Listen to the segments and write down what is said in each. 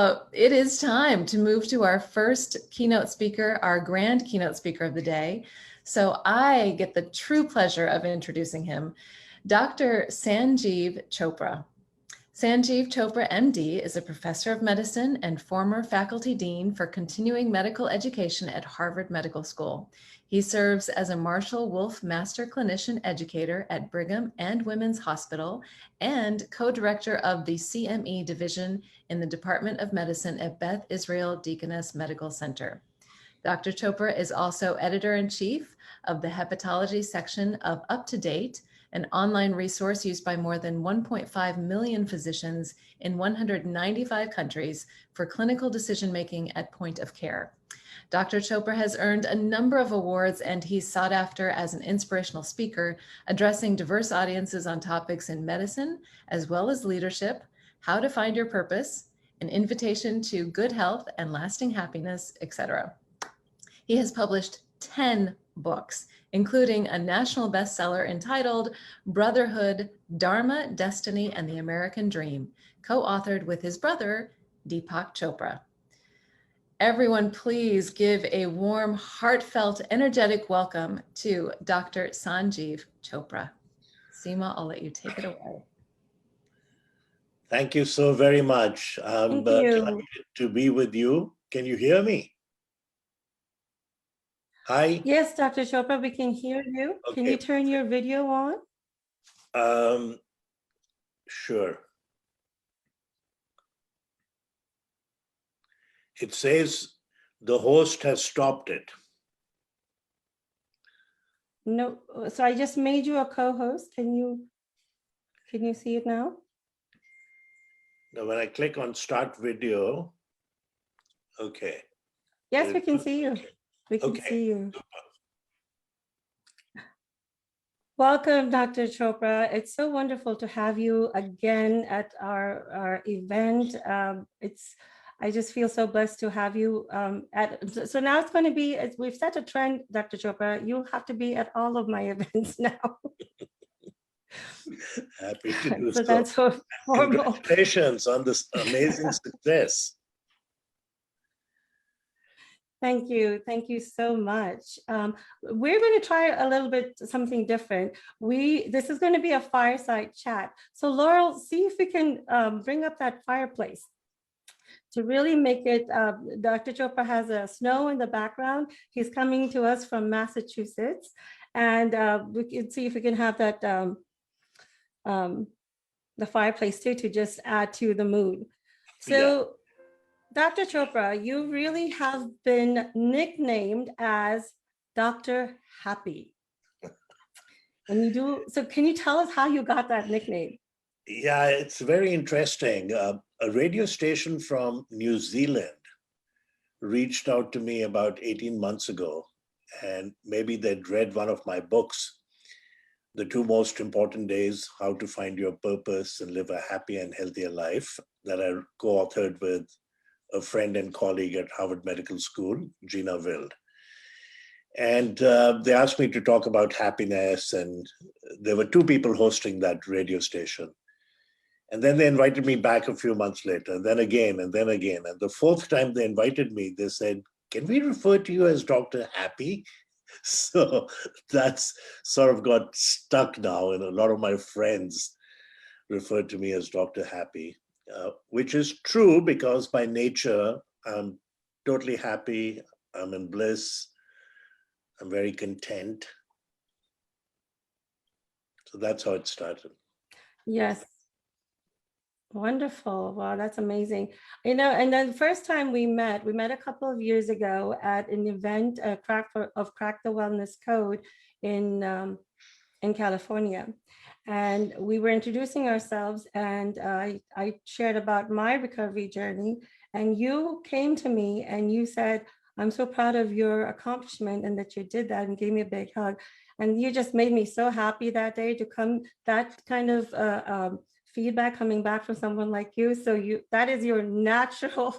It is time to move to our first keynote speaker, our grand keynote speaker of the day. So I get the true pleasure of introducing him, Dr. Sanjiv Chopra. Sanjiv Chopra, MD, is a professor of medicine and former faculty dean for continuing medical education at Harvard Medical School. He serves as a Marshall Wolf Master Clinician Educator at Brigham and Women's Hospital and co-director of the CME Division in the Department of Medicine at Beth Israel Deaconess Medical Center. Dr. Chopra is also editor-in-chief of the hepatology section of UpToDate, an online resource used by more than 1.5 million physicians in 195 countries for clinical decision-making at point of care. Dr. Chopra has earned a number of awards, and he's sought after as an inspirational speaker, addressing diverse audiences on topics in medicine, as well as leadership, how to find your purpose, an invitation to good health and lasting happiness, etc. He has published 10 books, including a national bestseller entitled Brotherhood, Dharma, Destiny, and the American Dream, co-authored with his brother, Deepak Chopra. Everyone, please give a warm, heartfelt, energetic welcome to Dr. Sanjiv Chopra. Seema, I'll let you take it away. Thank you so very much. I'm delighted to be with you. Can you hear me? Hi. Yes, Dr. Chopra, we can hear you. Okay. Can you turn your video on? Sure. It says the host has stopped it. No, so I just made you a co-host. Can you see it now? Now, when I click on start video, okay. Yes, we can see you. We can see you. Welcome, Dr. Chopra. It's so wonderful to have you again at our event. I just feel so blessed to have you so now it's going to be, we've set a trend, Dr. Chopra, you have to be at all of my events now. Happy to do so. That's so formal. Congratulations on this amazing success. Thank you. Thank you so much. We're going to try a little bit something different. This is going to be a fireside chat. So Laurel, see if we can bring up that fireplace to really make it. Dr. Chopra has snow in the background. He's coming to us from Massachusetts, and we can see if we can have that the fireplace too, to just add to the mood. So. Yeah. Dr. Chopra, you really have been nicknamed as Dr. Happy. And so can you tell us how you got that nickname? Yeah, it's very interesting. A radio station from New Zealand reached out to me about 18 months ago, and maybe they'd read one of my books, The 2 Most Important Days, How to Find Your Purpose and Live a Happy and Healthier Life, that I co-authored with a friend and colleague at Harvard Medical School, Gina Wild. And they asked me to talk about happiness, and there were 2 people hosting that radio station. And then they invited me back a few months later, and then again, and then again. And the 4th time they invited me, they said, can we refer to you as Dr. Happy? So that's sort of got stuck now, and a lot of my friends refer to me as Dr. Happy. Which is true, because by nature, I'm totally happy, I'm in bliss, I'm very content. So that's how it started. Yes. Wonderful. Wow, that's amazing. You know, and then the first time we met a couple of years ago at an event, Crack the Wellness Code in California. And we were introducing ourselves, and I shared about my recovery journey, and you came to me and you said, I'm so proud of your accomplishment and that you did that, and gave me a big hug. And you just made me so happy that day to come, that kind of feedback coming back from someone like you. So that is your natural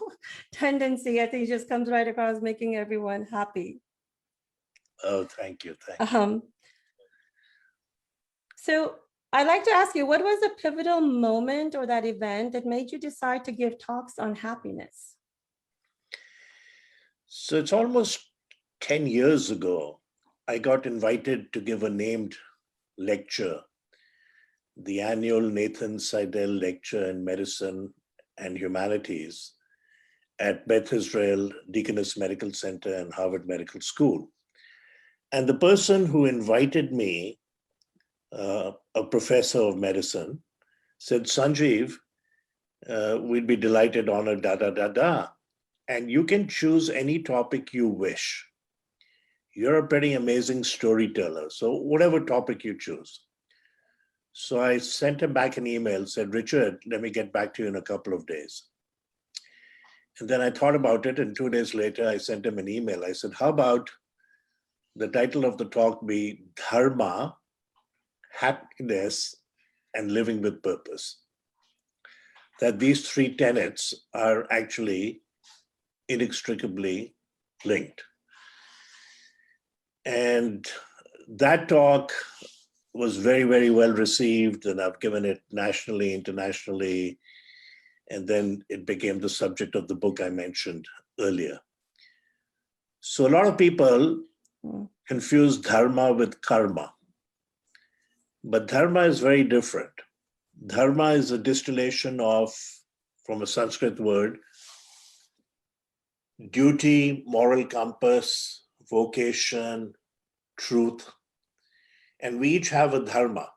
tendency. I think it just comes right across, making everyone happy. Oh, thank you. Thank you. So I'd like to ask you, what was the pivotal moment or that event that made you decide to give talks on happiness? So it's almost 10 years ago, I got invited to give a named lecture, the annual Nathan Seidel Lecture in Medicine and Humanities at Beth Israel Deaconess Medical Center and Harvard Medical School. And the person who invited me, a professor of medicine, said, Sanjiv, we'd be delighted, honored, da, da, da, da. And you can choose any topic you wish. You're a pretty amazing storyteller. So whatever topic you choose. So I sent him back an email, said, Richard, let me get back to you in a couple of days. And then I thought about it. And 2 days later, I sent him an email. I said, how about the title of the talk be Dharma, Happiness, and Living with Purpose? That these three tenets are actually inextricably linked. And that talk was very, very well received, and I've given it nationally, internationally, and then it became the subject of the book I mentioned earlier. So a lot of people confuse dharma with karma, but dharma is very different. Dharma is a distillation of, from a Sanskrit word, duty, moral compass, vocation, truth. And we each have a dharma.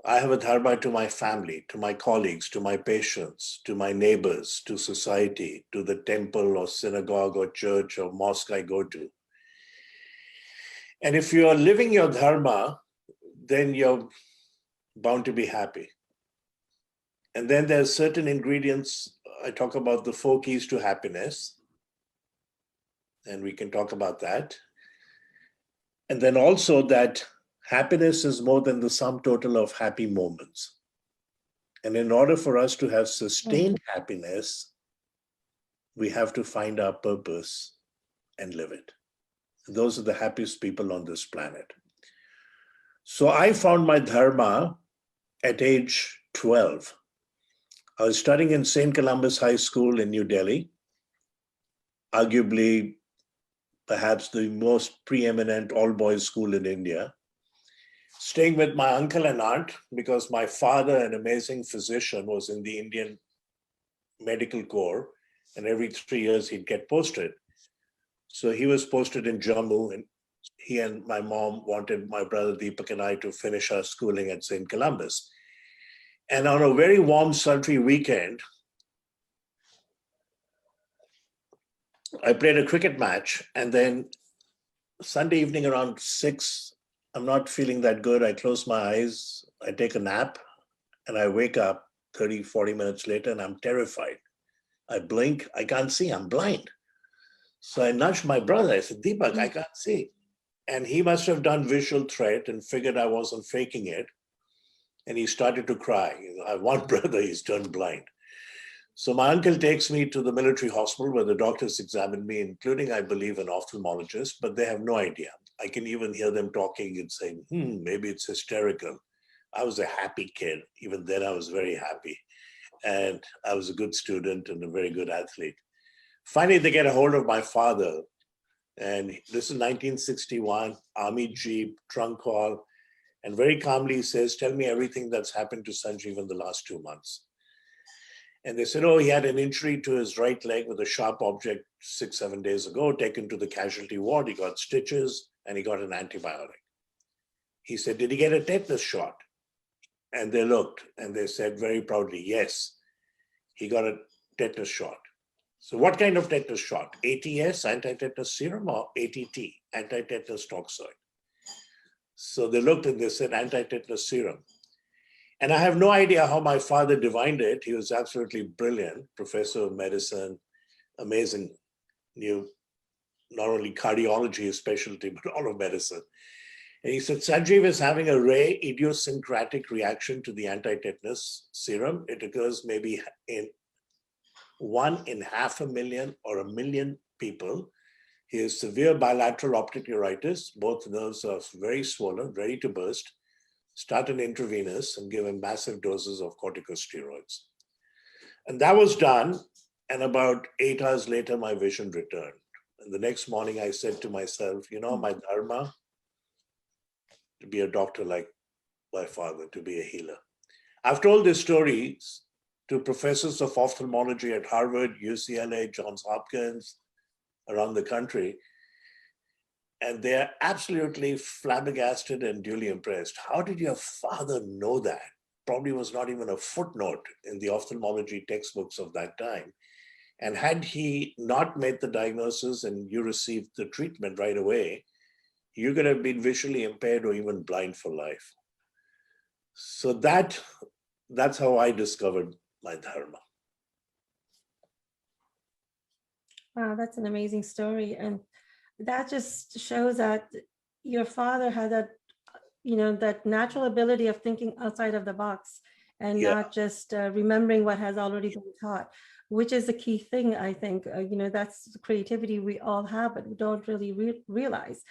I have a dharma to my family, to my colleagues, to my patients, to my neighbors, to society, to the temple or synagogue or church or mosque I go to. And if you are living your dharma, then you're bound to be happy. And then there's certain ingredients. I talk about the 4 keys to happiness, and we can talk about that. And then also that happiness is more than the sum total of happy moments. And in order for us to have sustained happiness, we have to find our purpose and live it. Those are the happiest people on this planet. So I found my dharma at age 12. I was studying in St. Columbus High School in New Delhi, arguably perhaps the most preeminent all-boys school in India, staying with my uncle and aunt because my father, an amazing physician, was in the Indian Medical Corps, and every 3 years he'd get posted. So he was posted in Jammu, and he and my mom wanted my brother Deepak and I to finish our schooling at St. Columbus. And on a very warm, sultry weekend, I played a cricket match, and then Sunday evening around 6, I'm not feeling that good. I close my eyes, I take a nap, and I wake up 30, 40 minutes later, and I'm terrified. I blink, I can't see, I'm blind. So I nudged my brother. I said, Deepak, I can't see. And he must have done visual threat and figured I wasn't faking it. And he started to cry. I have one brother, he's turned blind. So my uncle takes me to the military hospital where the doctors examined me, including, I believe, an ophthalmologist, but they have no idea. I can even hear them talking and saying, maybe it's hysterical. I was a happy kid. Even then, I was very happy. And I was a good student and a very good athlete. Finally, they get a hold of my father. And this is 1961, Army Jeep, trunk call. And very calmly he says, tell me everything that's happened to Sanjiv in the last 2 months. And they said, oh, he had an injury to his right leg with a sharp object 6, 7 days ago, taken to the casualty ward. He got stitches and he got an antibiotic. He said, did he get a tetanus shot? And they looked and they said very proudly, yes, he got a tetanus shot. So what kind of tetanus shot? ATS, anti-tetanus serum, or ATT, anti-tetanus toxoid? So they looked and they said anti-tetanus serum. And I have no idea how my father divined it. He was absolutely brilliant, professor of medicine, amazing, knew not only cardiology, his specialty, but all of medicine. And he said, Sanjiv is having a rare idiosyncratic reaction to the anti-tetanus serum. It occurs maybe in 1 in 500,000 or 1 million people. He has severe bilateral optic neuritis. Both nerves are very swollen, ready to burst. start an intravenous and give him massive doses of corticosteroids. And that was done. And about 8 hours later, my vision returned. And the next morning I said to myself, my dharma, to be a doctor like my father, to be a healer. I've told this story to professors of ophthalmology at Harvard, UCLA, Johns Hopkins, around the country. And they're absolutely flabbergasted and duly impressed. How did your father know that? Probably was not even a footnote in the ophthalmology textbooks of that time. And had he not made the diagnosis and you received the treatment right away, you could have been visually impaired or even blind for life. So that's how I discovered my dharma. Wow, that's an amazing story. And that just shows that your father had that, that natural ability of thinking outside of the box and not just remembering what has already been taught, which is the key thing, I think. That's the creativity we all have, but we don't really realize.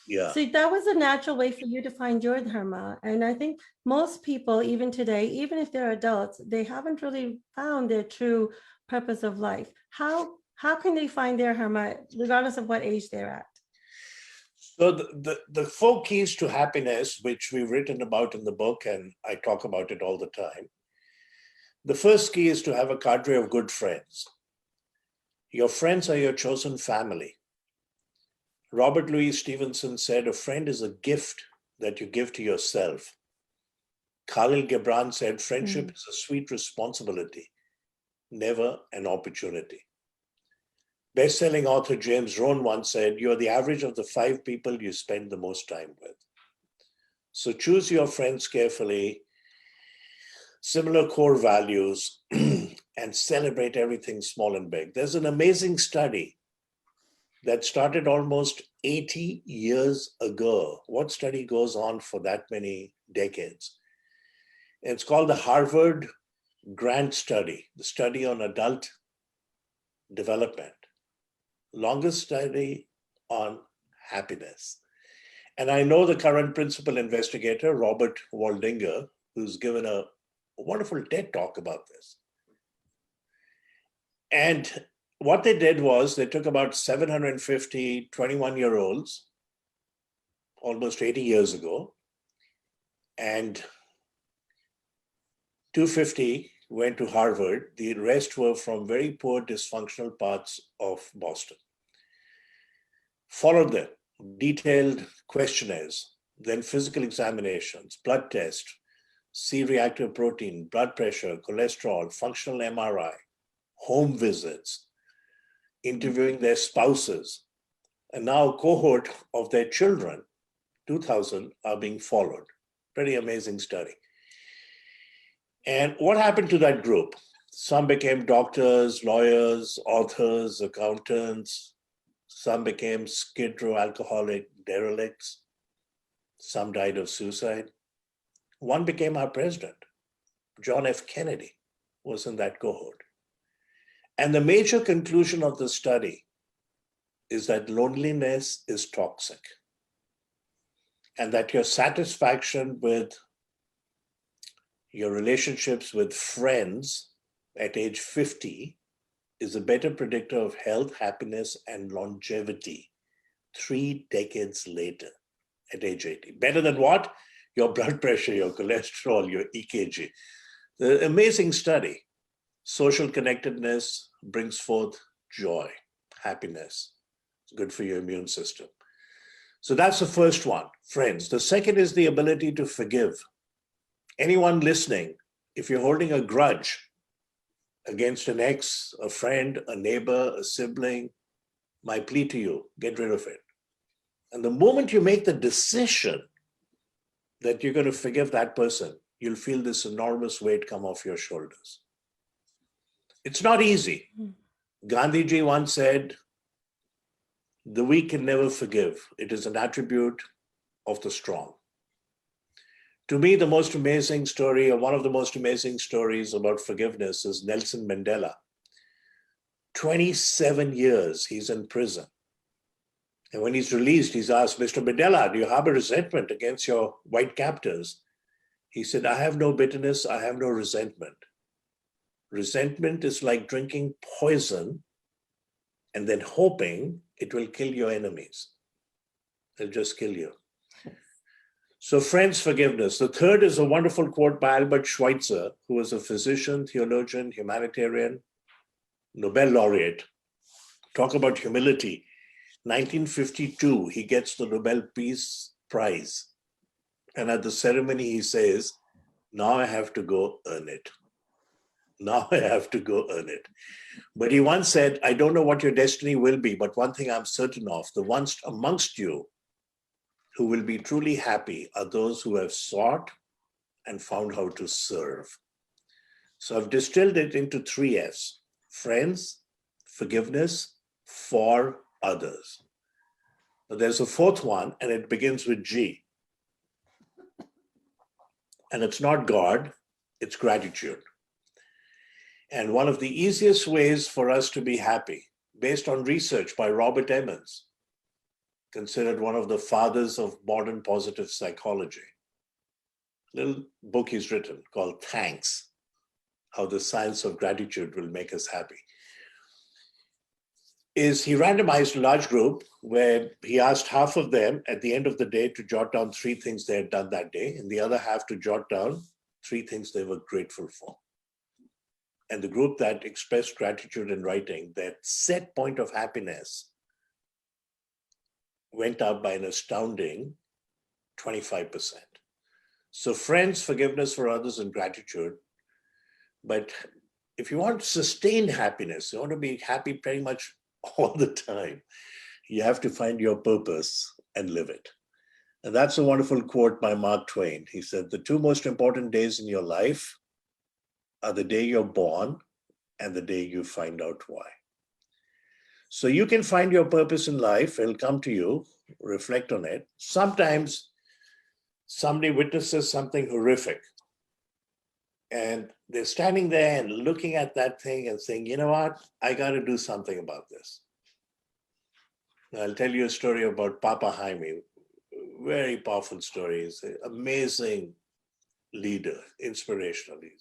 Yeah. So that was a natural way for you to find your dharma. And I think most people, even today, even if they're adults, they haven't really found their true purpose of life. How can they find their dharma, regardless of what age they're at? So the 4 keys to happiness, which we've written about in the book, and I talk about it all the time. The first key is to have a cadre of good friends. Your friends are your chosen family. Robert Louis Stevenson said, a friend is a gift that you give to yourself. Khalil Gibran said, friendship is a sweet responsibility, never an opportunity. Best-selling author James Rohn once said, you're the average of the 5 people you spend the most time with. So choose your friends carefully, similar core values, and celebrate everything small and big. There's an amazing study that started almost 80 years ago. What study goes on for that many decades? It's called the Harvard Grant Study, the study on adult development. Longest study on happiness. And I know the current principal investigator, Robert Waldinger, who's given a wonderful TED talk about this. And what they did was they took about 750 21-year-olds, almost 80 years ago, and 250 went to Harvard. The rest were from very poor, dysfunctional parts of Boston. Followed them, detailed questionnaires, then physical examinations, blood test, C-reactive protein, blood pressure, cholesterol, functional MRI, home visits, interviewing their spouses, and now a cohort of their children, 2,000, are being followed. Pretty amazing study. And what happened to that group? Some became doctors, lawyers, authors, accountants. Some became skid row alcoholic derelicts. Some died of suicide. One became our president. John F. Kennedy was in that cohort. And the major conclusion of the study is that loneliness is toxic, and that your satisfaction with your relationships with friends at age 50 is a better predictor of health, happiness, and longevity 3 decades later at age 80. Better than what? Your blood pressure, your cholesterol, your EKG. The amazing study. Social connectedness brings forth joy, happiness. It's good for your immune system. So that's the first one, friends. The second is the ability to forgive. Anyone listening, if you're holding a grudge against an ex, a friend, a neighbor, a sibling, my plea to you, get rid of it. And the moment you make the decision that you're going to forgive that person, you'll feel this enormous weight come off your shoulders. It's not easy. Gandhiji once said, the weak can never forgive. It is an attribute of the strong. To me, the most amazing story, or one of the most amazing stories about forgiveness, is Nelson Mandela. 27 years he's in prison. And when he's released, he's asked, Mr. Mandela, do you harbor resentment against your white captors? He said, I have no bitterness, I have no resentment. Resentment is like drinking poison and then hoping it will kill your enemies. They'll just kill you. So friends, forgiveness. The third is a wonderful quote by Albert Schweitzer, who was a physician, theologian, humanitarian, Nobel laureate. Talk about humility. 1952, he gets the Nobel Peace Prize. And at the ceremony, he says, now I have to go earn it. Now I have to go earn it. But he once said, I don't know what your destiny will be, but one thing I'm certain of, the ones amongst you who will be truly happy are those who have sought and found how to serve. So I've distilled it into 3 F's: friends, forgiveness, for others. But there's a 4th one, and it begins with G. And it's not God, it's gratitude. And one of the easiest ways for us to be happy, based on research by Robert Emmons, considered one of the fathers of modern positive psychology. Little book he's written called Thanks, How the Science of Gratitude Will Make Us Happy. Is he randomized a large group where he asked half of them at the end of the day to jot down 3 things they had done that day, and the other half to jot down 3 things they were grateful for. And the group that expressed gratitude in writing, that set point of happiness, went up by an astounding 25%. So friends, forgiveness for others, and gratitude. But if you want sustained happiness, you want to be happy pretty much all the time, you have to find your purpose and live it. And that's a wonderful quote by Mark Twain. He said, the 2 most important days in your life are the day you're born and the day you find out why. So you can find your purpose in life. It'll come to you, reflect on it. Sometimes somebody witnesses something horrific and they're standing there and looking at that thing and saying, you know what, I got to do something about this. Now, I'll tell you a story about Papa Jaime. Very powerful story. He's an amazing leader, inspirational leader.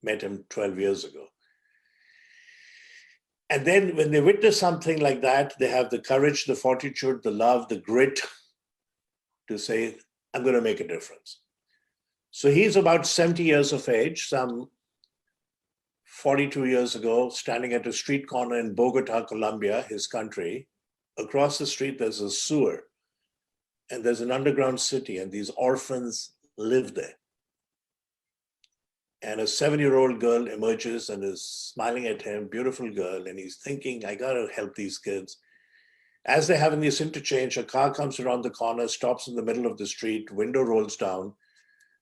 Met him 12 years ago. And then when they witness something like that, they have the courage, the fortitude, the love, the grit to say, I'm going to make a difference. So he's about 70 years of age, some 42 years ago, standing at a street corner in Bogota, Colombia, his country. Across the street, there's a sewer and there's an underground city, and these orphans live there. And a 7-year-old girl emerges and is smiling at him, beautiful girl, and he's thinking, I got to help these kids. As they're having this interchange, a car comes around the corner, stops in the middle of the street, window rolls down,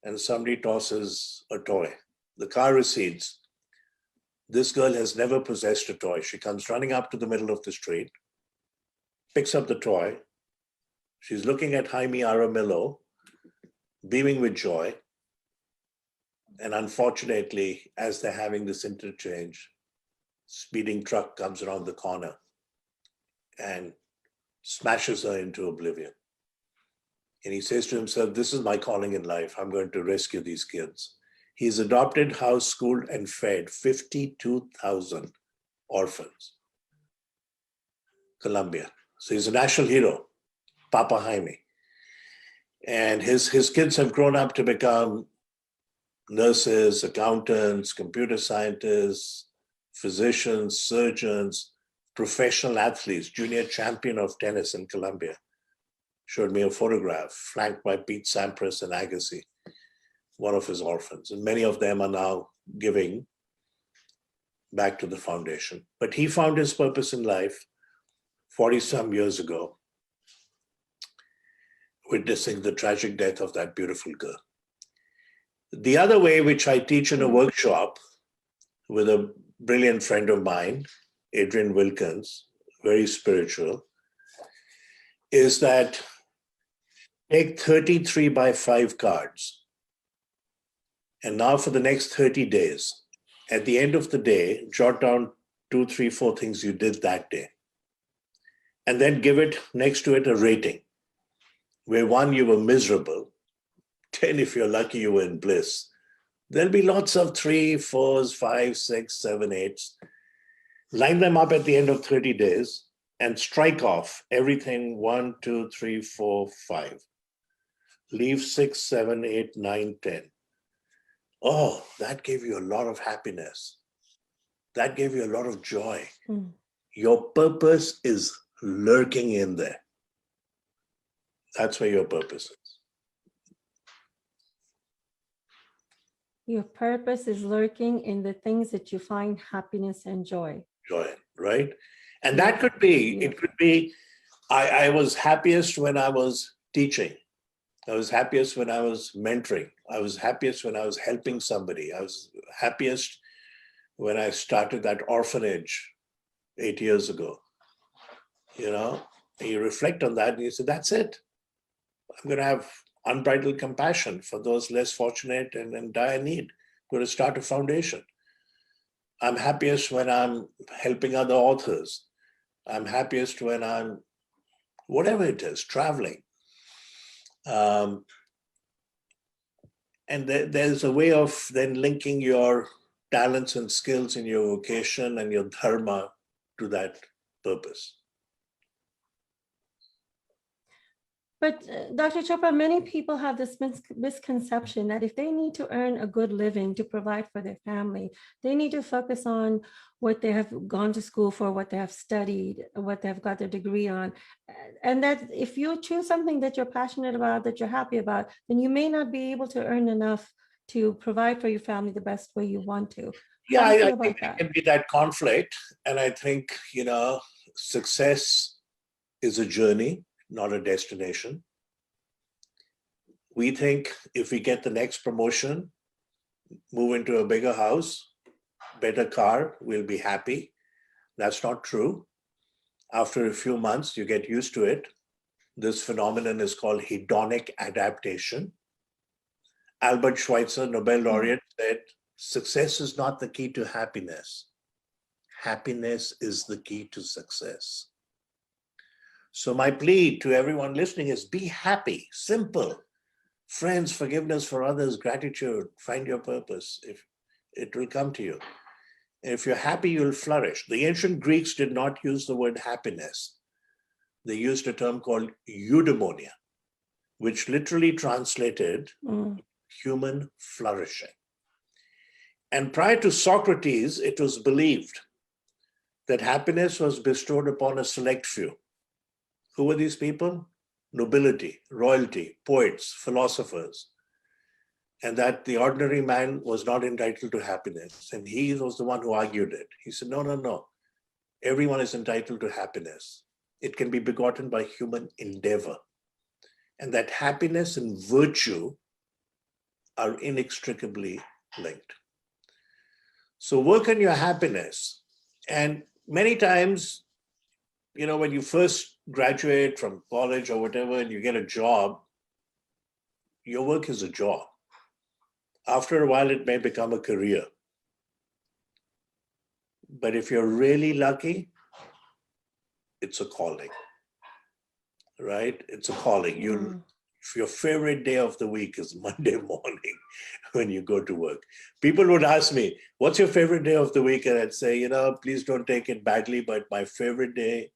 and somebody tosses a toy. The car recedes. This girl has never possessed a toy. She comes running up to the middle of the street, picks up the toy. She's looking at Jaime Aramillo, beaming with joy. And unfortunately, as they're having this interchange, speeding truck comes around the corner and smashes her into oblivion. And he says to himself, this is my calling in life. I'm going to rescue these kids. He's adopted, housed, schooled, and fed 52,000 orphans. Colombia. So he's a national hero, Papa Jaime. And his kids have grown up to become nurses, accountants, computer scientists, physicians, surgeons, professional athletes, junior champion of tennis in Colombia. Showed me a photograph flanked by Pete Sampras and Agassi, one of his orphans. And many of them are now giving back to the foundation. But he found his purpose in life 40-some years ago, witnessing the tragic death of that beautiful girl. The other way, which I teach in a workshop with a brilliant friend of mine, Adrian Wilkins, very spiritual, is that take 33 by 5 cards. And now for the next 30 days, at the end of the day, jot down 2, 3, 4 things you did that day. And then give it next to it a rating, where 1, you were miserable, 10 if you're lucky, you were in bliss. There'll be lots of 3, 4s, 5, 6, 7, 8s. Line them up at the end of 30 days and strike off everything 1, 2, 3, 4, 5. Leave 6, 7, 8, 9, 10. Oh, that gave you a lot of happiness. That gave you a lot of joy. Mm. Your purpose is lurking in there. That's where your purpose is. Your purpose is lurking in the things that you find happiness and joy. Joy, right? And that could be, it could be, I was happiest when I was teaching. I was happiest when I was mentoring. I was happiest when I was helping somebody. I was happiest when I started that orphanage 8 years ago. You know, and you reflect on that and you say, that's it. I'm going to have unbridled compassion for those less fortunate and in dire need. I'm going to start a foundation. I'm happiest when I'm helping other authors. I'm happiest when I'm, whatever it is, traveling. And there's a way of then linking your talents and skills in your vocation and your dharma to that purpose. But Dr. Chopra, many people have this misconception that if they need to earn a good living to provide for their family, they need to focus on what they have gone to school for, what they have studied, what they've got their degree on. And that if you choose something that you're passionate about, that you're happy about, then you may not be able to earn enough to provide for your family the best way you want to. Yeah, I think there can be that conflict. And I think, you know, success is a journey, not a destination. We think if we get the next promotion, move into a bigger house, better car, we'll be happy. That's not true. After a few months, you get used to it. This phenomenon is called hedonic adaptation. Albert Schweitzer, Nobel laureate, said, success is not the key to happiness. Happiness is the key to success. So my plea to everyone listening is be happy, simple. Friends, forgiveness for others, gratitude, find your purpose. If it will come to you. If you're happy, you'll flourish. The ancient Greeks did not use the word happiness. They used a term called eudaimonia, which literally translated human flourishing. And prior to Socrates, it was believed that happiness was bestowed upon a select few. Who were these people? Nobility, royalty, poets, philosophers. And that the ordinary man was not entitled to happiness. And he was the one who argued it. He said, no, no, no. Everyone is entitled to happiness. It can be begotten by human endeavor. And that happiness and virtue are inextricably linked. So work on your happiness. And many times, you know, when you first graduate from college or whatever, and you get a job, your work is a job. After a while, it may become a career. But if you're really lucky, it's a calling, right? It's a calling. Your favorite day of the week is Monday morning when you go to work. People would ask me, what's your favorite day of the week? And I'd say, you know, please don't take it badly, but my favorite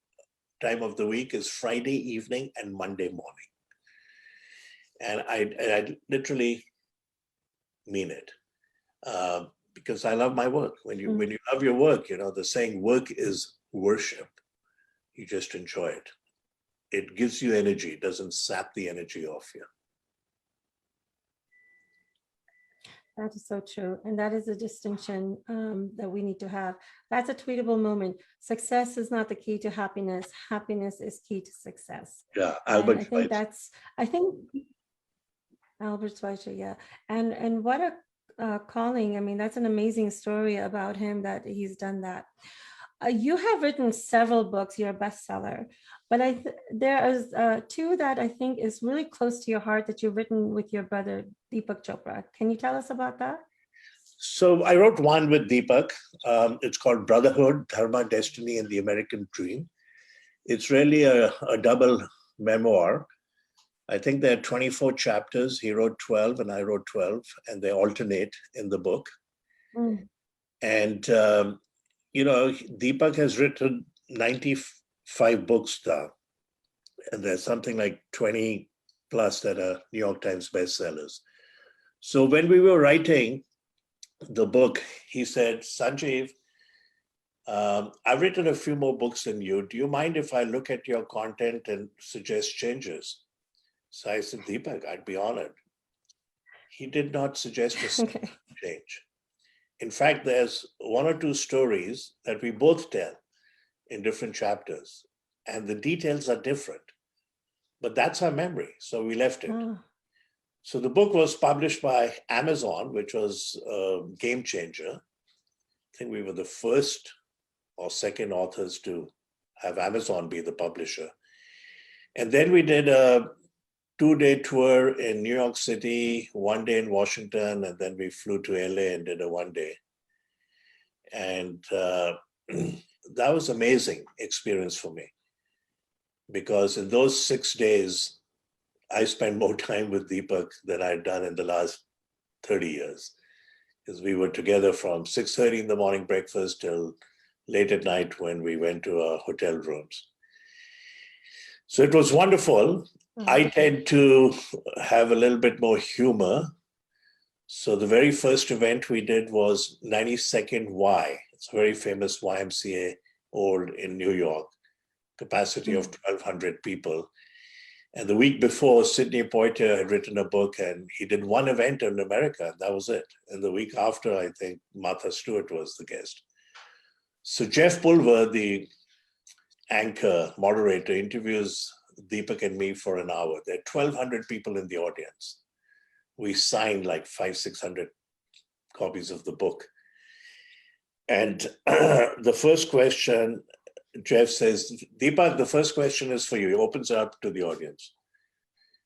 time of the week is Friday evening and Monday morning. And I literally mean it because I love my work. When you love your work, you know, the saying work is worship. You just enjoy it. It gives you energy. It doesn't sap the energy off you. That is so true. And that is a distinction that we need to have. That's a tweetable moment. Success is not the key to happiness. Happiness is key to success. Yeah, Albert Schweitzer. I think Albert Schweitzer, yeah. And what a calling. I mean, that's an amazing story about him that he's done that. You have written several books. You're a bestseller. But there is two that I think is really close to your heart that you've written with your brother, Deepak Chopra. Can you tell us about that? So I wrote one with Deepak. It's called Brotherhood, Dharma, Destiny, and the American Dream. It's really a double memoir. I think there are 24 chapters. He wrote 12 and I wrote 12, and they alternate in the book. Mm. And, Deepak has written 95 books now, and there's something like 20 plus that are New York Times bestsellers. So when we were writing the book, he said, Sanjiv, I've written a few more books than you. Do you mind if I look at your content and suggest changes? So I said, Deepak, I'd be honored. He did not suggest a single change. In fact, there's one or two stories that we both tell in different chapters, and the details are different. But that's our memory, so we left it. Oh. So the book was published by Amazon, which was a game changer. I think we were the first or second authors to have Amazon be the publisher. And then we did a 2-day tour in New York City, 1 day in Washington, and then we flew to LA and did a 1 day. And that was amazing experience for me, because in those 6 days, I spent more time with Deepak than I'd done in the last 30 years, because we were together from 6:30 in the morning breakfast till late at night when we went to our hotel rooms. So it was wonderful. I tend to have a little bit more humor. So the very first event we did was 92nd Y. It's a very famous YMCA old in New York, capacity of 1,200 people. And the week before, Sidney Poitier had written a book, and he did one event in America, and that was it. And the week after, I think Martha Stewart was the guest. So Jeff Pulver, the anchor, moderator, interviews Deepak and me for an hour. There are 1,200 people in the audience. We signed like 500-600 copies of the book. And the first question, Jeff says, Deepak, the first question is for you. He opens it up to the audience.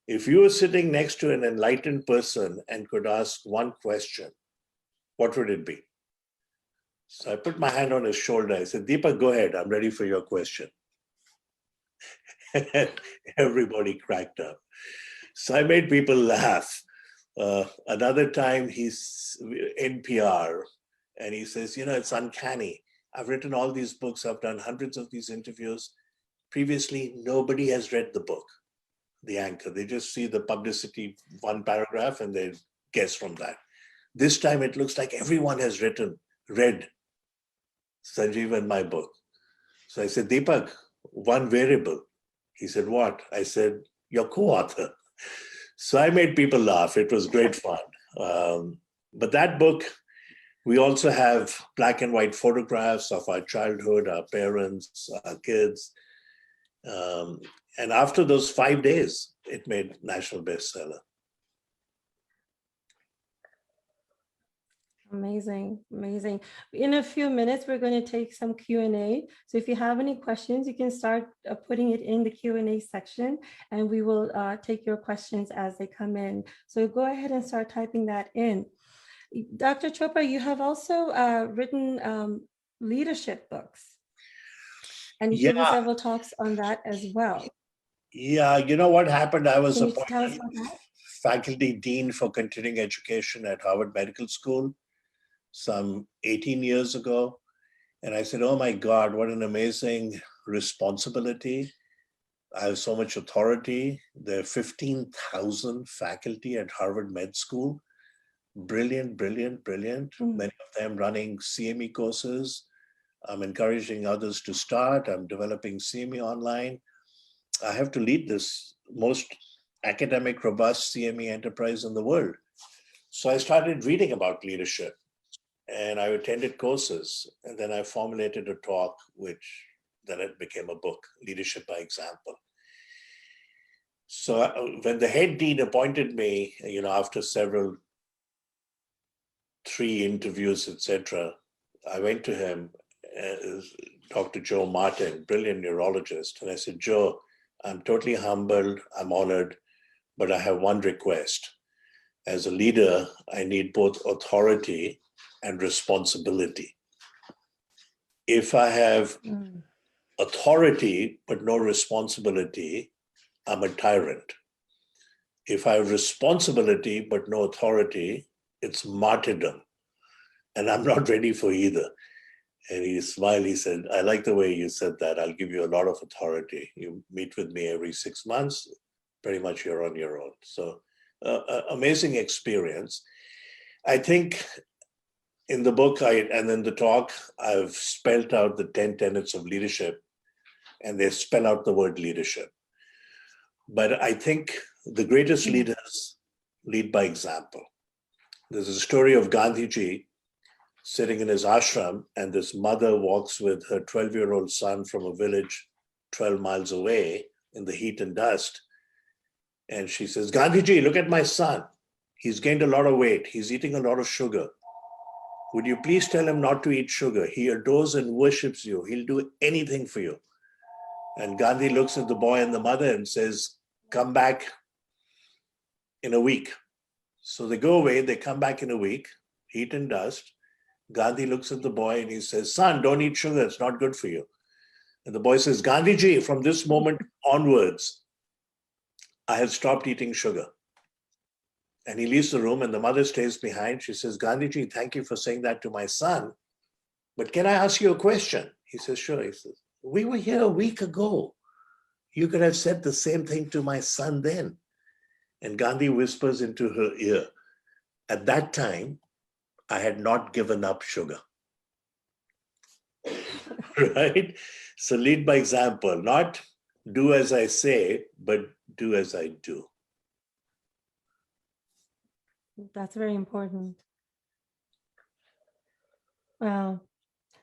If you were sitting next to an enlightened person and could ask one question, what would it be? So I put my hand on his shoulder. I said, Deepak, go ahead. I'm ready for your question. Everybody cracked up. So I made people laugh. Another time he's in PR and he says, it's uncanny. I've written all these books. I've done hundreds of these interviews. Previously, nobody has read the book, the anchor. They just see the publicity, one paragraph, and they guess from that. This time it looks like everyone has read Sanjiv and my book. So I said, Deepak, one variable. He said, what? I said, your co-author. So I made people laugh. It was great fun. But that book, we also have black and white photographs of our childhood, our parents, our kids. And after those 5 days, it made national bestseller. Amazing, amazing. In a few minutes, we're going to take some Q&A. So if you have any questions, you can start putting it in the Q&A section, and we will take your questions as they come in. So go ahead and start typing that in. Dr. Chopra, you have also written leadership books, and you've given several talks on that as well. Yeah, you know what happened? I was Can you tell us about that? faculty dean for continuing education at Harvard Medical School some 18 years ago. And I said, oh my God, what an amazing responsibility. I have so much authority. There are 15,000 faculty at Harvard Med School. Brilliant, brilliant, brilliant. Many of them running CME courses. I'm encouraging others to start. I'm developing CME online. I have to lead this most academic, robust CME enterprise in the world. So I started reading about leadership, and I attended courses, and then I formulated a talk, which then it became a book, Leadership by Example. So when the head dean appointed me, after 3 interviews, etc., I went to him, Dr. Joe Martin, brilliant neurologist, and I said, Joe, I'm totally humbled, I'm honored, but I have one request. As a leader, I need both authority and responsibility. If I have authority but no responsibility, I'm a tyrant. if I have responsibility but no authority, it's martyrdom. And I'm not ready for either. And he smiled, he said, I like the way you said that. I'll give you a lot of authority. You meet with me every 6 months, pretty much you're on your own. So amazing experience. I think in the book and in the talk, I've spelled out the 10 tenets of leadership, and they spell out the word leadership. But I think the greatest leaders lead by example. There's a story of Gandhiji sitting in his ashram, and this mother walks with her 12-year-old son from a village 12 miles away in the heat and dust. And she says, Gandhiji, look at my son. He's gained a lot of weight. He's eating a lot of sugar. Would you please tell him not to eat sugar? He adores and worships you. He'll do anything for you. And Gandhi looks at the boy and the mother and says, come back in a week. So they go away, they come back in a week, heat and dust. Gandhi looks at the boy and he says, son, don't eat sugar, it's not good for you. And the boy says, Gandhiji, from this moment onwards, I have stopped eating sugar. And he leaves the room and the mother stays behind. She says, Gandhiji, thank you for saying that to my son. But can I ask you a question? He says, sure. He says, we were here a week ago. You could have said the same thing to my son then. And Gandhi whispers into her ear, at that time, I had not given up sugar. Right? So lead by example, not do as I say, but do as I do. That's very important. Wow.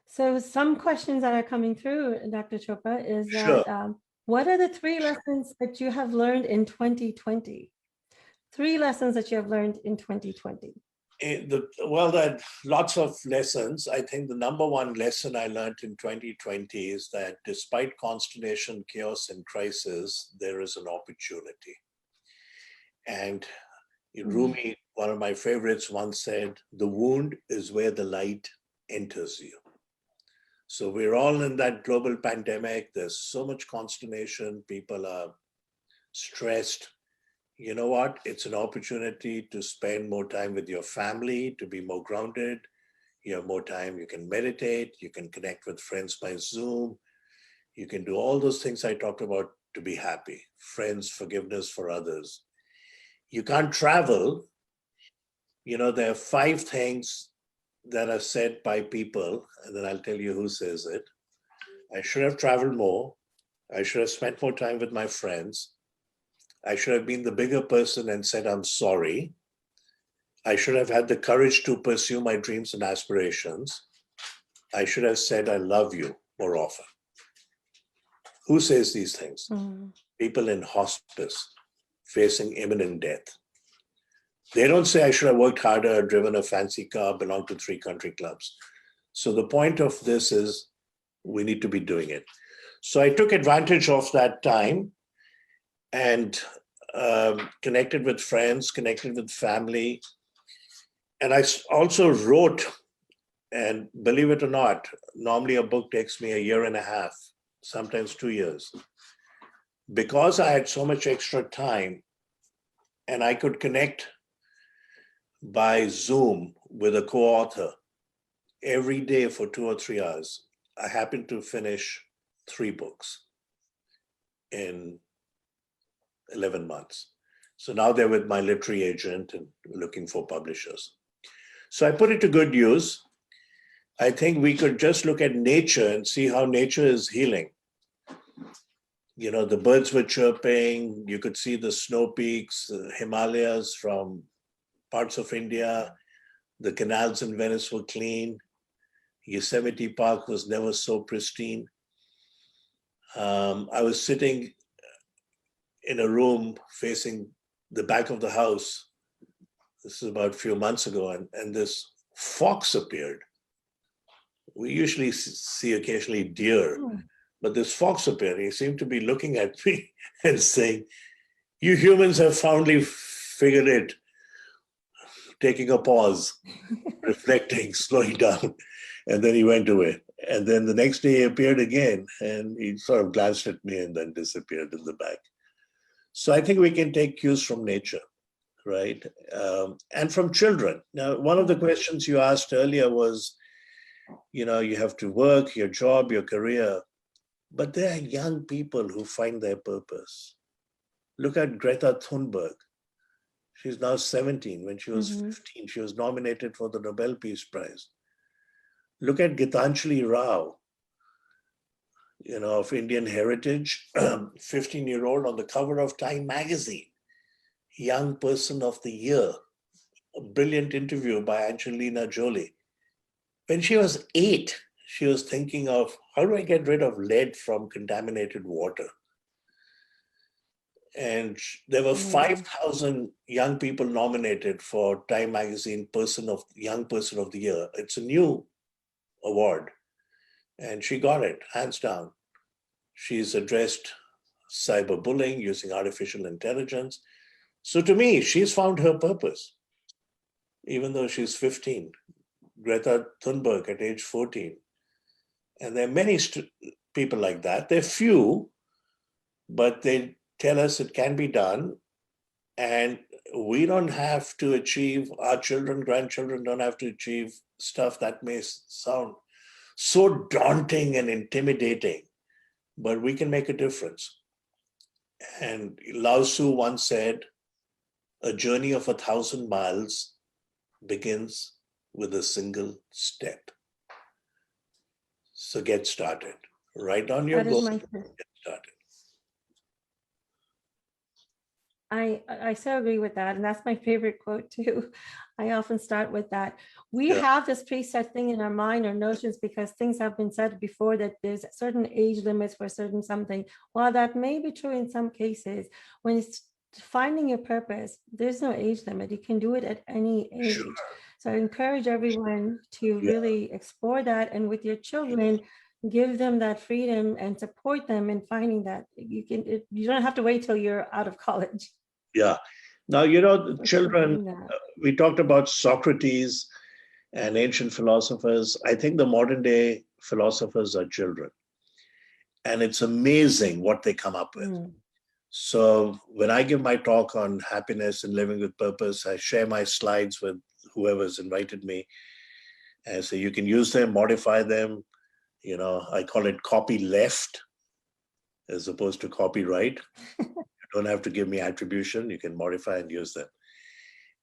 So some questions that are coming through, Dr. Chopra, is that Sure. What are the 3 lessons that you have learned in 2020? 3 lessons that you have learned in 2020. Well, there are lots of lessons. I think the number one lesson I learned in 2020 is that despite consternation, chaos, and crisis, there is an opportunity. And Rumi, one of my favorites, once said, the wound is where the light enters you. So we're all in that global pandemic. There's so much consternation. People are stressed. You know what? It's an opportunity to spend more time with your family, to be more grounded. You have more time. You can meditate. You can connect with friends by Zoom. You can do all those things I talked about to be happy. Friends, forgiveness for others. You can't travel. There are 5 things that are said by people, and then I'll tell you who says it. I should have traveled more. I should have spent more time with my friends. I should have been the bigger person and said, I'm sorry. I should have had the courage to pursue my dreams and aspirations. I should have said, I love you more often. Who says these things? People in hospice facing imminent death. They don't say I should have worked harder, driven a fancy car, belonged to 3 country clubs. So the point of this is we need to be doing it. So I took advantage of that time and connected with friends, connected with family. And I also wrote, and believe it or not, normally a book takes me 1.5 years, sometimes 2 years. Because I had so much extra time and I could connect by Zoom with a co-author every day for 2 or 3 hours, I happened to finish 3 books in 11 months. So now they're with my literary agent and looking for publishers. So I put it to good use. I think we could just look at nature and see how nature is healing. The birds were chirping. You could see the snow peaks, the Himalayas from parts of India. The canals in Venice were clean. Yosemite Park was never so pristine. I was sitting in a room facing the back of the house. This is about a few months ago, and this fox appeared. We usually see occasionally deer, but this fox appeared. He seemed to be looking at me and saying, you humans have finally figured it. Taking a pause, reflecting, slowing down, and then he went away. And then the next day he appeared again, and he sort of glanced at me and then disappeared in the back. So I think we can take cues from nature, right? And from children. Now, one of the questions you asked earlier was, you have to work, your job, your career, but there are young people who find their purpose. Look at Greta Thunberg. She's now 17. When she was 15, she was nominated for the Nobel Peace Prize. Look at Gitanjali Rao, of Indian heritage, 15-year-old on the cover of Time magazine, Young Person of the Year, a brilliant interview by Angelina Jolie. When she was 8, she was thinking of, how do I get rid of lead from contaminated water? And there were 5,000 young people nominated for Time magazine Young Person of the Year. It's a new award. And she got it, hands down. She's addressed cyberbullying using artificial intelligence. So to me, she's found her purpose, even though she's 15. Greta Thunberg at age 14. And there are many people like that. They're few, but they tell us it can be done. And we don't have to achieve, our children, grandchildren don't have to achieve stuff that may sound so daunting and intimidating, but we can make a difference. And Lao Tzu once said, a journey of 1,000 miles begins with a single step. So get started. Write down your goals. Get started. I so agree with that. And that's my favorite quote too. I often start with that. We have this preset thing in our mind or notions because things have been said before that there's certain age limits for certain something. While that may be true in some cases, when it's finding your purpose, there's no age limit. You can do it at any age. Sure. So I encourage everyone to really explore that, and with your children, give them that freedom and support them in finding that. You don't have to wait till you're out of college. Yeah. Now, the children, we talked about Socrates and ancient philosophers. I think the modern day philosophers are children. And it's amazing what they come up with. So when I give my talk on happiness and living with purpose, I share my slides with whoever's invited me. And so you can use them, modify them. I call it copy left as opposed to copyright. You don't have to give me attribution. You can modify and use them.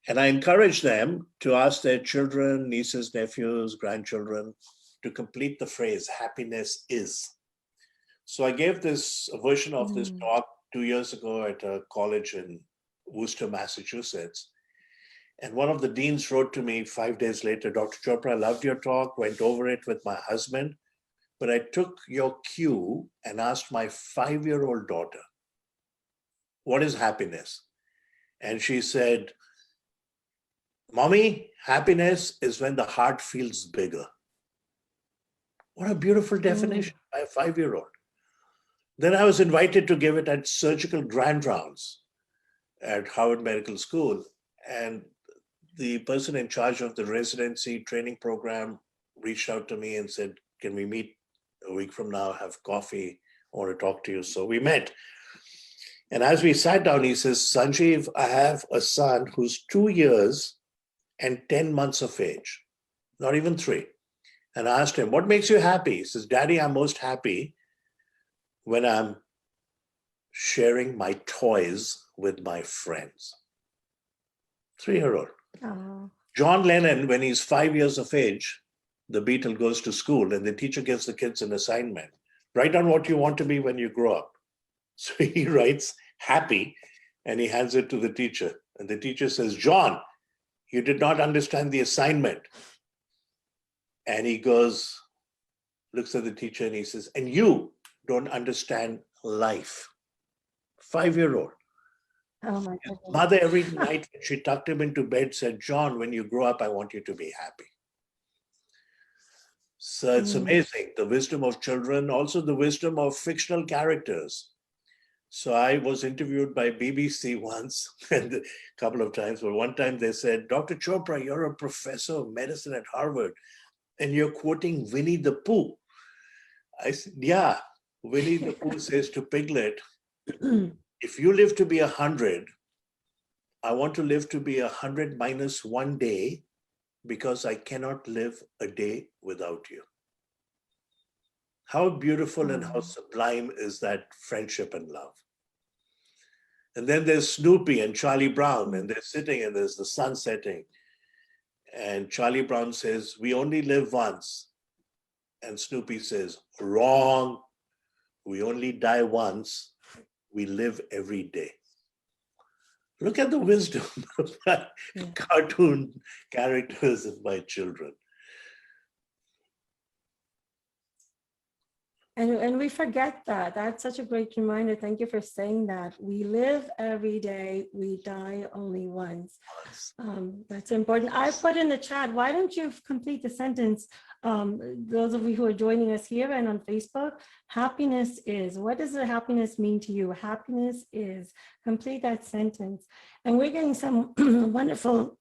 And I encourage them to ask their children, nieces, nephews, grandchildren to complete the phrase, happiness is. So I gave a version of this talk 2 years ago at a college in Worcester, Massachusetts. And one of the deans wrote to me 5 days later, Dr. Chopra, I loved your talk, went over it with my husband, but I took your cue and asked my 5-year-old daughter, what is happiness? And she said, Mommy, happiness is when the heart feels bigger. What a beautiful definition by a 5-year-old. Then I was invited to give it at surgical grand rounds at Harvard Medical School. And the person in charge of the residency training program reached out to me and said, can we meet a week from now, have coffee? I want to talk to you. So we met. And as we sat down, he says, Sanjiv, I have a son who's 2 years and 10 months of age, not even 3. And I asked him, what makes you happy? He says, Daddy, I'm most happy when I'm sharing my toys with my friends. 3-year-old. John Lennon, when he's 5 years of age, the Beatle goes to school and the teacher gives the kids an assignment. Write down what you want to be when you grow up. So he writes happy and he hands it to the teacher. And the teacher says, John, you did not understand the assignment. And he goes, looks at the teacher and he says, and you don't understand life. 5-year-old. Oh my goodness. Mother every night when she tucked him into bed said, John, when you grow up, I want you to be happy. So it's amazing, the wisdom of children, also the wisdom of fictional characters. So I was interviewed by BBC once, and a couple of times, but one time they said, Dr. Chopra, you're a professor of medicine at Harvard, and you're quoting Winnie the Pooh. I said, yeah, Winnie the Pooh says to Piglet, if you live to be 100, I want to live to be 100 minus 1 day, because I cannot live a day without you. How beautiful and how sublime is that friendship and love. And then there's Snoopy and Charlie Brown, and they're sitting and there's the sun setting. And Charlie Brown says, we only live once. And Snoopy says, wrong. We only die once. We live every day. Look at the wisdom of my cartoon characters of my children. And we forget that. That's such a great reminder. Thank you for saying that. We live every day, we die only once. That's important. I put in the chat, why don't you complete the sentence? Those of you who are joining us here and on Facebook, happiness is, what does the happiness mean to you? Happiness is, complete that sentence. And we're getting some wonderful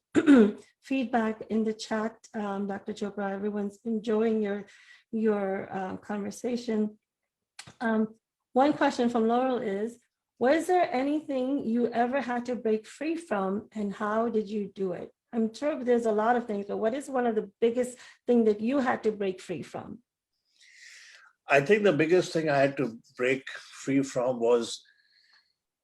feedback in the chat, Dr. Chopra. Everyone's enjoying your conversation. One question from Laurel is, was there anything you ever had to break free from, and how did you do it? I'm sure there's a lot of things, but what is one of the biggest thing that you had to break free from? I think the biggest thing I had to break free from was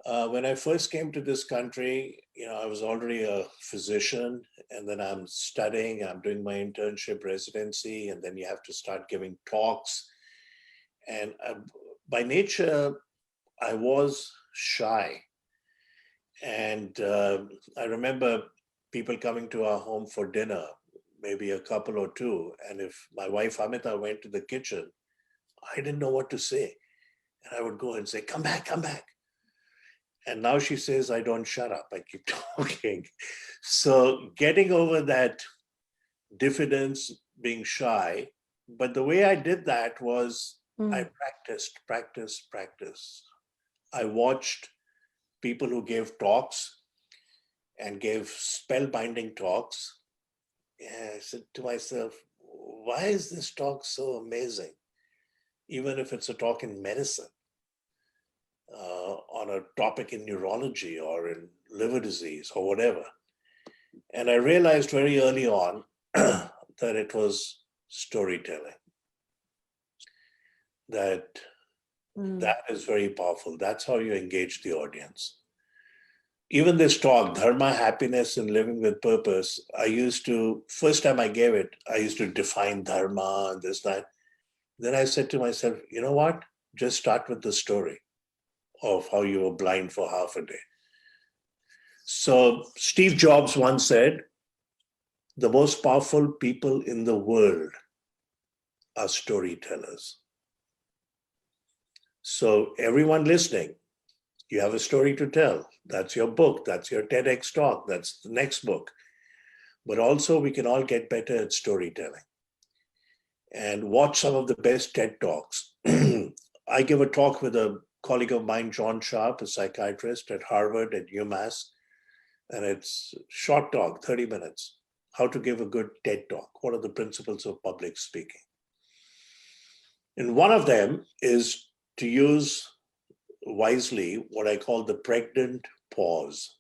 when I first came to this country, I was already a physician, and then I'm studying, I'm doing my internship residency, and then you have to start giving talks. And by nature, I was shy. And I remember people coming to our home for dinner, maybe a couple or two. And if my wife Amita went to the kitchen, I didn't know what to say. And I would go and say, come back, come back. And now she says, I don't shut up, I keep talking. So getting over that diffidence, being shy. But the way I did that was I practiced. I watched people who gave talks and gave spellbinding talks. And I said to myself, why is this talk so amazing? Even if it's a talk in medicine, on a topic in neurology or in liver disease or whatever. And I realized very early on that it was storytelling. That is very powerful. That's how you engage the audience. Even this talk, Dharma, Happiness, and Living with Purpose, first time I gave it, I used to define Dharma and this, that. Then I said to myself, you know what? Just start with the story of how you were blind for half a day. So Steve Jobs once said, the most powerful people in the world are storytellers. So everyone listening, you have a story to tell. That's your book, that's your TEDx talk, that's the next book. But also we can all get better at storytelling. And watch some of the best TED Talks. I give a talk with a colleague of mine, John Sharp, a psychiatrist at Harvard and UMass. And it's short talk, 30 minutes. How to give a good TED Talk. What are the principles of public speaking? And one of them is to use wisely what I call the pregnant pause.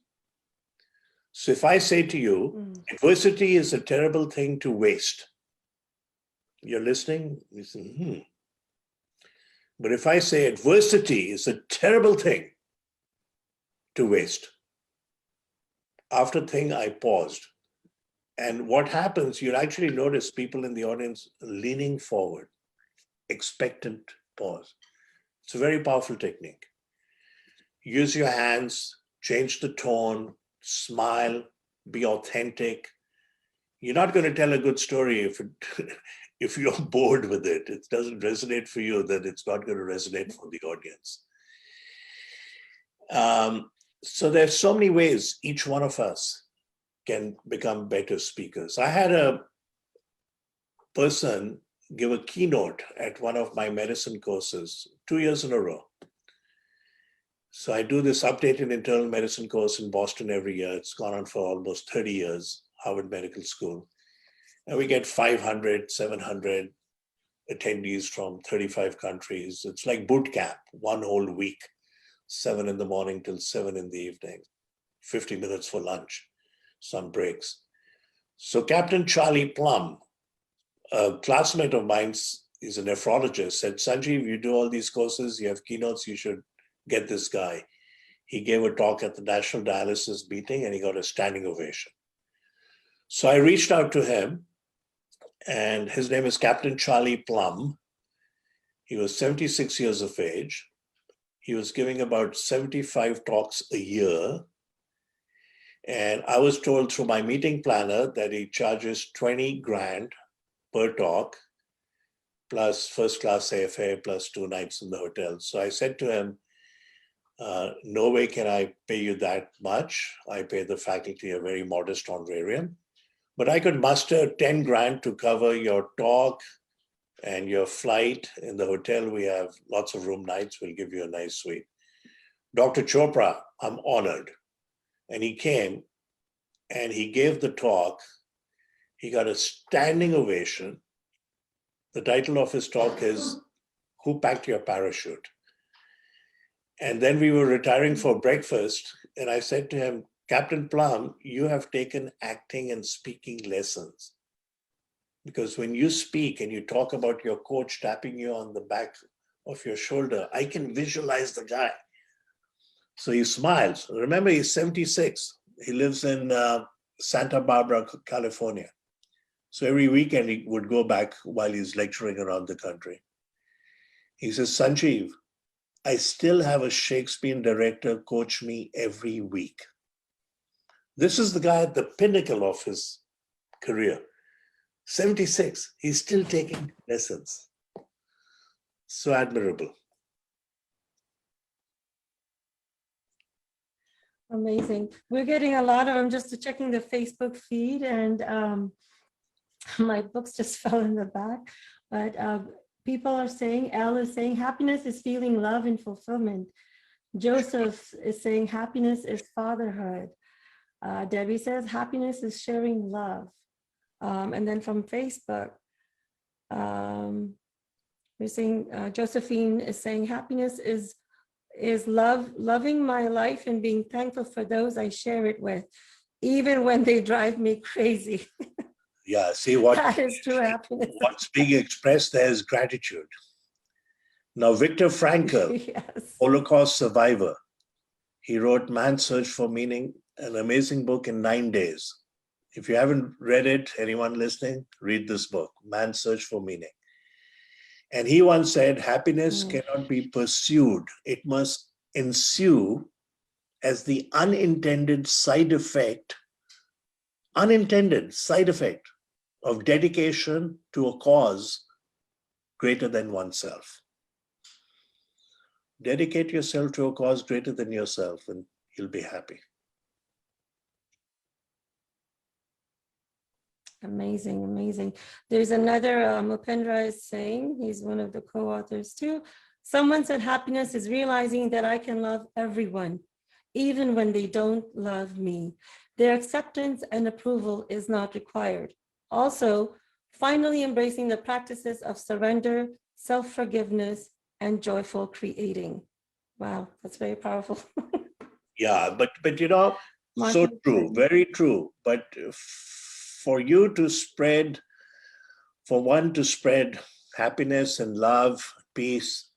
So if I say to you, adversity is a terrible thing to waste. You're listening, you say, But if I say adversity is a terrible thing to waste, after thing, I paused. And what happens, you'll actually notice people in the audience leaning forward, expectant pause. It's a very powerful technique. Use your hands, change the tone, smile, be authentic. You're not going to tell a good story if you're bored with it. It doesn't resonate for you, then it's not going to resonate for the audience. So there's so many ways each one of us can become better speakers. I had a person give a keynote at one of my medicine courses 2 years in a row. So I do this updated internal medicine course in Boston every year. It's gone on for almost 30 years, Harvard Medical School. And we get 500, 700 attendees from 35 countries. It's like boot camp, one whole week 7 in the morning till 7 in the evening, 50 minutes for lunch, some breaks. So Captain Charlie Plum, a classmate of mine, he's a nephrologist, said, Sanjiv, you do all these courses, you have keynotes, you should get this guy. He gave a talk at the National Dialysis meeting and he got a standing ovation. So I reached out to him, and his name is Captain Charlie Plum. He was 76 years of age. He was giving about 75 talks a year. And I was told through my meeting planner that he charges 20 grand per talk, plus first class airfare, plus 2 nights in the hotel. So I said to him, no way can I pay you that much. I pay the faculty a very modest honorarium, but I could muster 10 grand to cover your talk and your flight. In the hotel, we have lots of room nights. We'll give you a nice suite. Dr. Chopra, I'm honored. And he came and he gave the talk. He got a standing ovation. The title of his talk is, Who Packed Your Parachute? And then we were retiring for breakfast. And I said to him, Captain Plum, you have taken acting and speaking lessons. Because when you speak and you talk about your coach tapping you on the back of your shoulder, I can visualize the guy. So he smiles. Remember, he's 76. He lives in Santa Barbara, California. So every weekend he would go back while he's lecturing around the country. He says, Sanjiv, I still have a Shakespeare director coach me every week. This is the guy at the pinnacle of his career. 76, he's still taking lessons. So admirable. Amazing. We're getting a lot of, I'm just checking the Facebook feed, and my books just fell in the back. But people are saying, Elle is saying, happiness is feeling love and fulfillment. Joseph is saying, happiness is fatherhood. Debbie says, happiness is sharing love. And then from Facebook, we're saying, Josephine is saying, happiness is loving my life and being thankful for those I share it with, even when they drive me crazy. Yeah, see what that is true happiness. What's being expressed there is gratitude. Now, Viktor Frankl, yes. Holocaust survivor, he wrote Man's Search for Meaning, an amazing book in 9 days. If you haven't read it, anyone listening, read this book, Man's Search for Meaning. And he once said, happiness cannot be pursued. It must ensue as the unintended side effect of dedication to a cause greater than oneself. Dedicate yourself to a cause greater than yourself and you'll be happy. Amazing, amazing. There's another, Mupendra is saying, he's one of the co-authors too. Someone said happiness is realizing that I can love everyone, even when they don't love me. Their acceptance and approval is not required. Also, finally embracing the practices of surrender, self-forgiveness, and joyful creating. Wow, that's very powerful. Yeah, but you know, so true, very true. But for one to spread happiness and love, peace,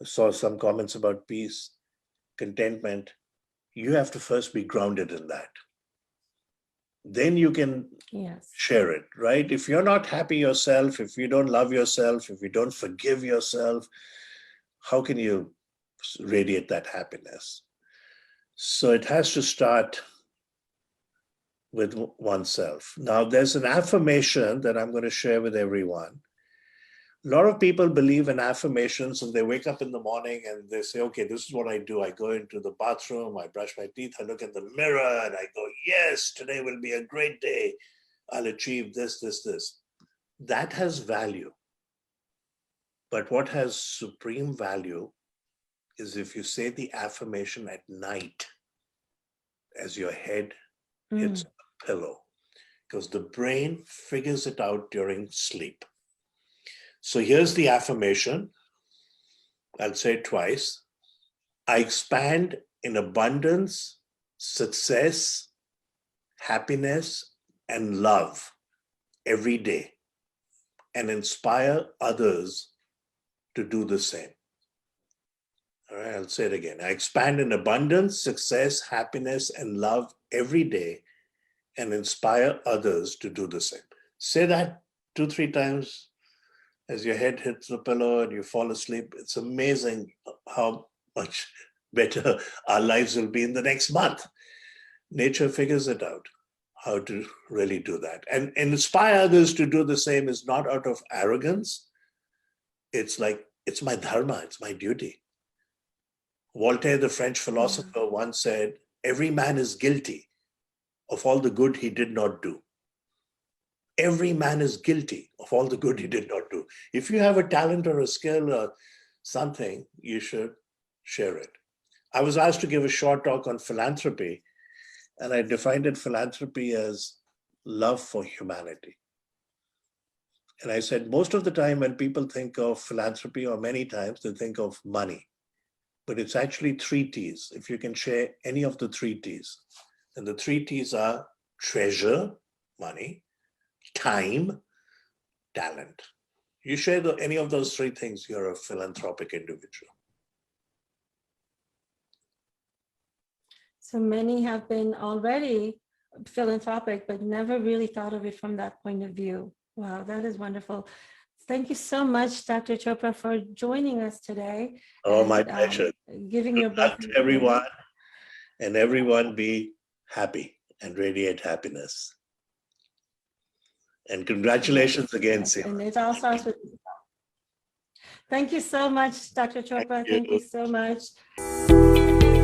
I saw some comments about peace, contentment, you have to first be grounded in that. Then you can share it, right? If you're not happy yourself, if you don't love yourself, if you don't forgive yourself, how can you radiate that happiness? So it has to start with oneself. Now, there's an affirmation that I'm going to share with everyone. A lot of people believe in affirmations and they wake up in the morning and they say, okay, this is what I do. I go into the bathroom, I brush my teeth, I look in the mirror and I go, yes, today will be a great day. I'll achieve this, this, this. That has value. But what has supreme value is if you say the affirmation at night as your head hits the pillow, because the brain figures it out during sleep. So here's the affirmation. I'll say it twice. I expand in abundance, success, happiness, and love every day, and inspire others to do the same. All right, I'll say it again. I expand in abundance, success, happiness, and love every day, and inspire others to do the same. Say that 2-3 times as your head hits the pillow and you fall asleep. It's amazing how much better our lives will be in the next month. Nature figures it out, how to really do that. And inspire others to do the same is not out of arrogance. It's like, it's my dharma, it's my duty. Voltaire, the French philosopher, once said, every man is guilty of all the good he did not do. Every man is guilty of all the good he did not do. If you have a talent or a skill or something, you should share it. I was asked to give a short talk on philanthropy, and I defined philanthropy as love for humanity. And I said, most of the time when people think of philanthropy, or many times they think of money, but it's actually 3 T's. If you can share any of the 3 T's, and the 3 T's are treasure, money, time, talent. You share any of those 3 things, you're a philanthropic individual. So many have been already philanthropic, but never really thought of it from that point of view. Wow, that is wonderful. Thank you so much, Dr. Chopra, for joining us today. Oh, and, my pleasure. Giving your best to everyone, and everyone be happy and radiate happiness. And congratulations again, Seema. And it all starts with. Thank you so much, Dr. Chopra. Thank you so much.